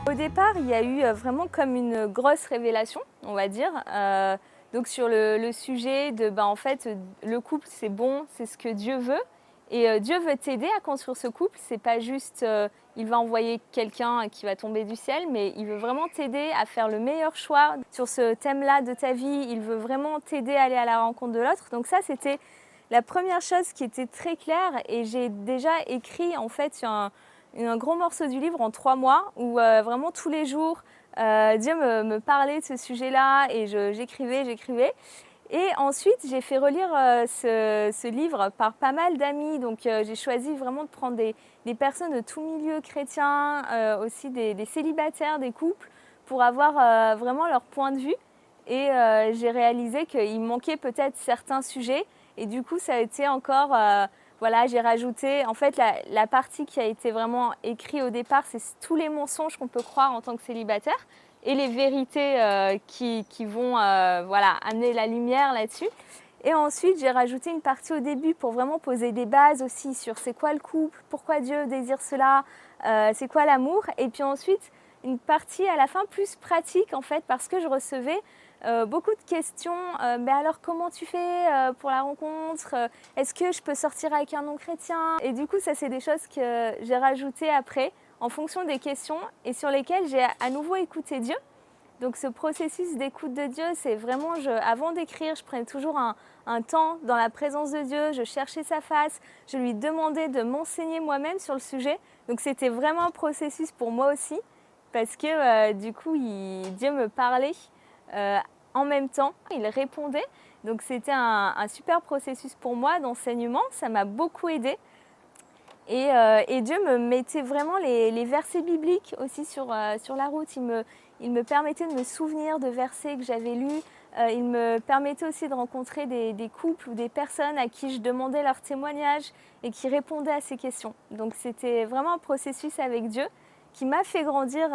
Au départ, il y a eu vraiment comme une grosse révélation, on va dire. Donc sur le sujet de, en fait, le couple, c'est bon, c'est ce que Dieu veut. Et Dieu veut t'aider à construire ce couple. C'est pas juste, il va envoyer quelqu'un qui va tomber du ciel, mais il veut vraiment t'aider à faire le meilleur choix sur ce thème-là de ta vie. Il veut vraiment t'aider à aller à la rencontre de l'autre. Donc ça, c'était la première chose qui était très claire. Et j'ai déjà écrit en fait un gros morceau du livre en 3 mois où vraiment tous les jours, Dieu me parlait de ce sujet-là et j'écrivais. Et ensuite, j'ai fait relire ce livre par pas mal d'amis. Donc, j'ai choisi vraiment de prendre des personnes de tout milieu chrétien, aussi des célibataires, des couples, pour avoir vraiment leur point de vue. Et j'ai réalisé qu'il me manquait peut-être certains sujets. Et du coup, ça a été encore... voilà, j'ai rajouté... En fait, la partie qui a été vraiment écrite au départ, c'est tous les mensonges qu'on peut croire en tant que célibataire et les vérités qui vont voilà, amener la lumière là-dessus. Et ensuite, j'ai rajouté une partie au début pour vraiment poser des bases aussi sur c'est quoi le couple, pourquoi Dieu désire cela, c'est quoi l'amour. Et puis ensuite, une partie à la fin plus pratique en fait, parce que je recevais beaucoup de questions. Mais alors, comment tu fais pour la rencontre? Est-ce que je peux sortir avec un non-chrétien? Et du coup, ça, c'est des choses que j'ai rajoutées après en fonction des questions et sur lesquelles j'ai à nouveau écouté Dieu. Donc ce processus d'écoute de Dieu, c'est vraiment, avant d'écrire, je prenais toujours un temps dans la présence de Dieu, je cherchais sa face, je lui demandais de m'enseigner moi-même sur le sujet. Donc c'était vraiment un processus pour moi aussi, parce que du coup, Dieu me parlait en même temps, il répondait. Donc c'était un super processus pour moi d'enseignement, ça m'a beaucoup aidée. Et Dieu me mettait vraiment les versets bibliques aussi sur la route. Il me permettait de me souvenir de versets que j'avais lus. Il me permettait aussi de rencontrer des couples ou des personnes à qui je demandais leur témoignage et qui répondaient à ces questions. Donc c'était vraiment un processus avec Dieu qui m'a fait grandir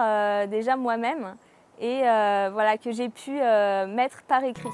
déjà moi-même et voilà, que j'ai pu mettre par écrit.